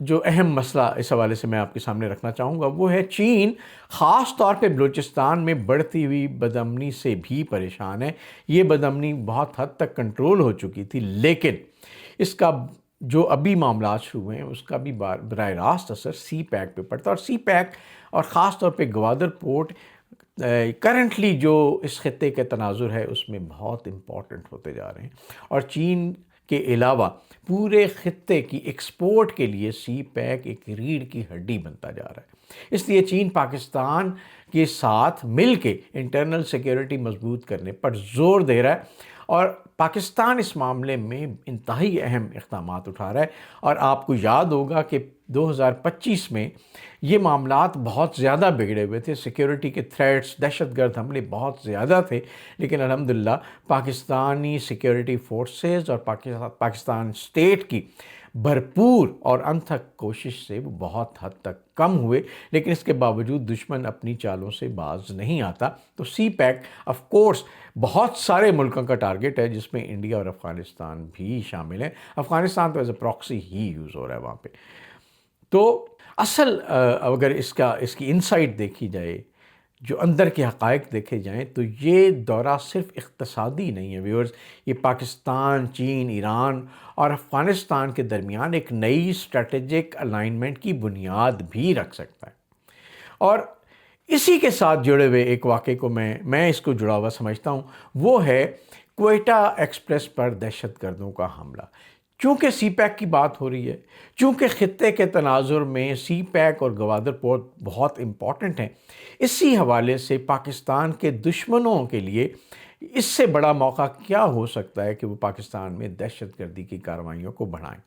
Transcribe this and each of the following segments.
جو اہم مسئلہ اس حوالے سے میں آپ کے سامنے رکھنا چاہوں گا وہ ہے چین خاص طور پہ بلوچستان میں بڑھتی ہوئی بدامنی سے بھی پریشان ہے۔ یہ بدامنی بہت حد تک کنٹرول ہو چکی تھی، لیکن اس کا جو ابھی معاملات شروع ہوئے ہیں اس کا بھی براہ راست اثر سی پیک پہ پڑتا ہے، اور سی پیک اور خاص طور پہ گوادر پورٹ کرنٹلی جو اس خطے کے تناظر ہے اس میں بہت امپورٹنٹ ہوتے جا رہے ہیں، اور چین کے علاوہ پورے خطے کی ایکسپورٹ کے لیے سی پیک ایک ریڑھ کی ہڈی بنتا جا رہا ہے۔ اس لیے چین پاکستان کے ساتھ مل کے انٹرنل سیکیورٹی مضبوط کرنے پر زور دے رہا ہے، اور پاکستان اس معاملے میں انتہائی اہم اقدامات اٹھا رہا ہے۔ اور آپ کو یاد ہوگا کہ 2025 میں یہ معاملات بہت زیادہ بگڑے ہوئے تھے، سیکیورٹی کے تھریٹس، دہشت گرد حملے بہت زیادہ تھے، لیکن الحمدللہ پاکستانی سیکیورٹی فورسز اور پاکستان اسٹیٹ کی بھرپور اور انتھک کوشش سے وہ بہت حد تک کم ہوئے، لیکن اس کے باوجود دشمن اپنی چالوں سے باز نہیں آتا۔ تو سی پیک آف کورس بہت سارے ملکوں کا ٹارگٹ ہے، جس میں انڈیا اور افغانستان بھی شامل ہیں۔ افغانستان تو ایز اے پراکسی ہی یوز ہو رہا ہے وہاں پہ۔ تو اصل اگر اس کی انسائٹ دیکھی جائے، جو اندر کے حقائق دیکھے جائیں، تو یہ دورہ صرف اقتصادی نہیں ہے ویورز، یہ پاکستان، چین، ایران اور افغانستان کے درمیان ایک نئی اسٹریٹجک الائنمنٹ کی بنیاد بھی رکھ سکتا ہے۔ اور اسی کے ساتھ جڑے ہوئے ایک واقعے کو میں اس کو جڑا ہوا سمجھتا ہوں، وہ ہے کوئٹہ ایکسپریس پر دہشت گردوں کا حملہ۔ چونکہ سی پیک کی بات ہو رہی ہے، چونکہ خطے کے تناظر میں سی پیک اور گوادر پورٹ بہت امپورٹنٹ ہیں، اسی حوالے سے پاکستان کے دشمنوں کے لیے اس سے بڑا موقع کیا ہو سکتا ہے کہ وہ پاکستان میں دہشت گردی کی کارروائیوں کو بڑھائیں۔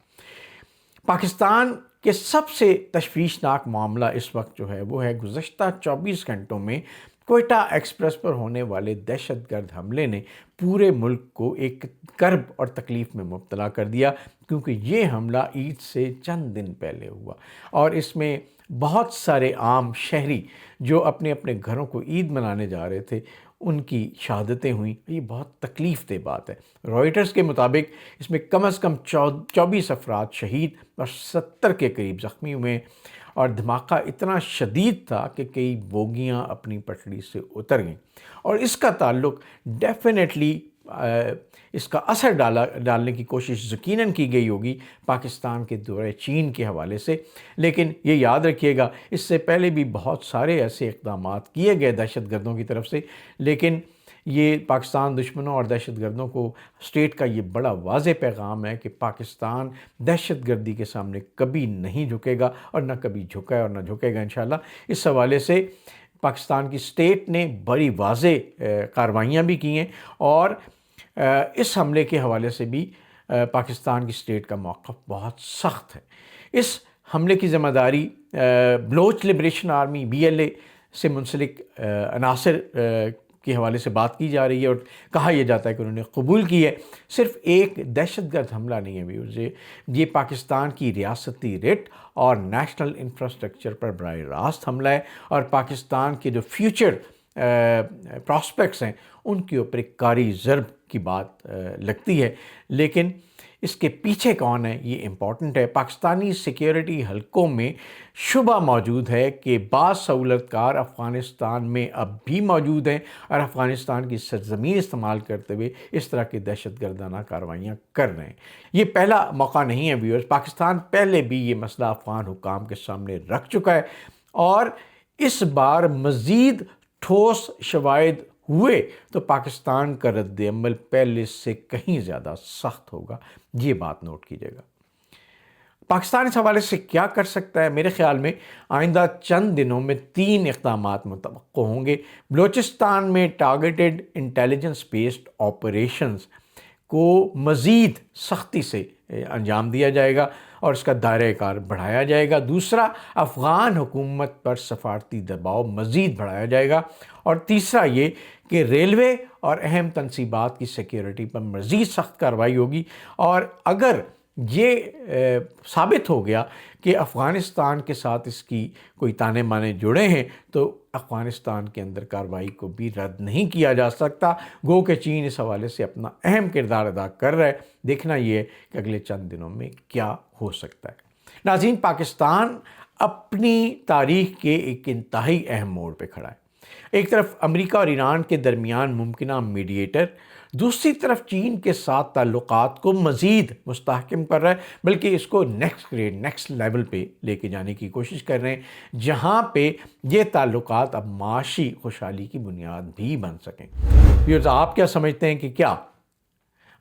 پاکستان کے سب سے تشویشناک معاملہ اس وقت جو ہے وہ ہے گزشتہ 24 گھنٹوں میں کوئٹہ ایکسپریس پر ہونے والے دہشت گرد حملے نے پورے ملک کو ایک کرب اور تکلیف میں مبتلا کر دیا، کیونکہ یہ حملہ عید سے چند دن پہلے ہوا، اور اس میں بہت سارے عام شہری جو اپنے اپنے گھروں کو عید منانے جا رہے تھے ان کی شہادتیں ہوئیں۔ یہ بہت تکلیف دہ بات ہے۔ رائٹرز کے مطابق اس میں کم از کم 24 افراد شہید اور 70 کے قریب زخمی ہوئے، اور دھماکہ اتنا شدید تھا کہ کئی بوگیاں اپنی پٹڑی سے اتر گئیں، اور اس کا تعلق ڈیفینیٹلی اس کا اثر ڈالنے کی کوشش یقیناً کی گئی ہوگی پاکستان کے دورہ چین کے حوالے سے، لیکن یہ یاد رکھیے گا اس سے پہلے بھی بہت سارے ایسے اقدامات کیے گئے دہشت گردوں کی طرف سے، لیکن یہ پاکستان دشمنوں اور دہشت گردوں کو اسٹیٹ کا یہ بڑا واضح پیغام ہے کہ پاکستان دہشت گردی کے سامنے کبھی نہیں جھکے گا، اور نہ کبھی جھکا ہے اور نہ جھکے گا انشاءاللہ۔ اس حوالے سے پاکستان کی اسٹیٹ نے بڑی واضح کارروائیاں بھی کی ہیں، اور اس حملے کے حوالے سے بھی پاکستان کی اسٹیٹ کا موقف بہت سخت ہے۔ اس حملے کی ذمہ داری بلوچ لبریشن آرمی BLA سے منسلک عناصر کے حوالے سے بات کی جا رہی ہے، اور کہا یہ جاتا ہے کہ انہوں نے قبول کی ہے۔ صرف ایک دہشت گرد حملہ نہیں ہے ویورز، یہ پاکستان کی ریاستی رٹ اور نیشنل انفراسٹرکچر پر براہ راست حملہ ہے، اور پاکستان کے جو فیوچر پراسپیکٹس ہیں ان کے اوپر ایک کاری ضرب کی بات لگتی ہے۔ لیکن اس کے پیچھے کون ہے یہ امپورٹنٹ ہے۔ پاکستانی سیکیورٹی حلقوں میں شبہ موجود ہے کہ بعض سہولت کار افغانستان میں اب بھی موجود ہیں، اور افغانستان کی سرزمین استعمال کرتے ہوئے اس طرح کی دہشت گردانہ کارروائیاں کر رہے ہیں۔ یہ پہلا موقع نہیں ہے ویورز، پاکستان پہلے بھی یہ مسئلہ افغان حکام کے سامنے رکھ چکا ہے، اور اس بار مزید ٹھوس شواہد ہوئے تو پاکستان کا رد عمل پہلے سے کہیں زیادہ سخت ہوگا، یہ بات نوٹ کیجیے گا۔ پاکستان اس حوالے سے کیا کر سکتا ہے؟ میرے خیال میں آئندہ چند دنوں میں 3 اقدامات متوقع ہوں گے۔ بلوچستان میں ٹارگیٹڈ انٹیلیجنس بیسڈ آپریشنز کو مزید سختی سے انجام دیا جائے گا، اور اس کا دائرہ کار بڑھایا جائے گا۔ دوسرا، افغان حکومت پر سفارتی دباؤ مزید بڑھایا جائے گا، اور تیسرا یہ کہ ریلوے اور اہم تنصیبات کی سیکیورٹی پر مزید سخت کارروائی ہوگی۔ اور اگر یہ ثابت ہو گیا کہ افغانستان کے ساتھ اس کی کوئی تانے بانے جڑے ہیں تو افغانستان کے اندر کارروائی کو بھی رد نہیں کیا جا سکتا۔ گو کہ چین اس حوالے سے اپنا اہم کردار ادا کر رہا ہے۔ دیکھنا یہ ہے کہ اگلے چند دنوں میں کیا ہو سکتا ہے۔ ناظرین، پاکستان اپنی تاریخ کے ایک انتہائی اہم موڑ پہ کھڑا ہے۔ ایک طرف امریکہ اور ایران کے درمیان ممکنہ میڈیٹر، دوسری طرف چین کے ساتھ تعلقات کو مزید مستحکم کر رہا ہے، بلکہ اس کو نیکسٹ گریڈ، نیکسٹ لیول پہ لے کے جانے کی کوشش کر رہے ہیں، جہاں پہ یہ تعلقات اب معاشی خوشحالی کی بنیاد بھی بن سکیں۔ ویورز، آپ کیا سمجھتے ہیں کہ کیا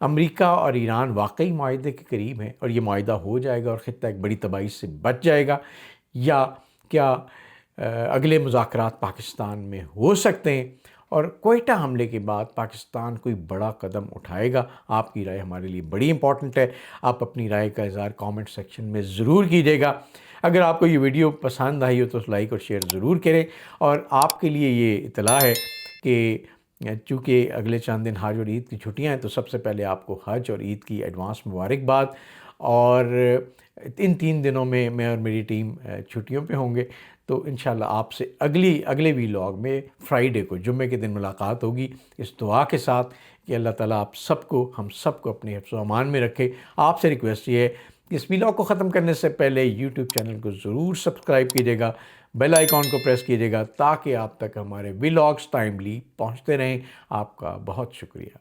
امریکہ اور ایران واقعی معاہدے کے قریب ہیں اور یہ معاہدہ ہو جائے گا اور خطہ ایک بڑی تباہی سے بچ جائے گا، یا کیا اگلے مذاکرات پاکستان میں ہو سکتے ہیں اور کوئٹہ حملے کے بعد پاکستان کوئی بڑا قدم اٹھائے گا؟ آپ کی رائے ہمارے لیے بڑی امپورٹنٹ ہے۔ آپ اپنی رائے کا اظہار کامنٹ سیکشن میں ضرور کیجیے گا۔ اگر آپ کو یہ ویڈیو پسند آئی ہو تو لائک اور شیئر ضرور کریں، اور آپ کے لیے یہ اطلاع ہے کہ چونکہ اگلے چند دن حج اور عید کی چھٹیاں ہیں، تو سب سے پہلے آپ کو حج اور عید کی ایڈوانس مبارکباد۔ اور ان 3 دنوں میں اور میری ٹیم چھٹیوں پہ ہوں گے، تو انشاءاللہ آپ سے اگلے ویلاگ میں فرائیڈے کو، جمعے کے دن ملاقات ہوگی، اس دعا کے ساتھ کہ اللہ تعالیٰ ہم سب کو اپنے حفظ و امان میں رکھے۔ آپ سے ریکویسٹ یہ ہے کہ اس ویلاگ کو ختم کرنے سے پہلے یوٹیوب چینل کو ضرور سبسکرائب کیجیے گا، بیل آئیکن کو پریس کیجیے گا، تاکہ آپ تک ہمارے ویلاگز ٹائملی پہنچتے رہیں۔ آپ کا بہت شکریہ۔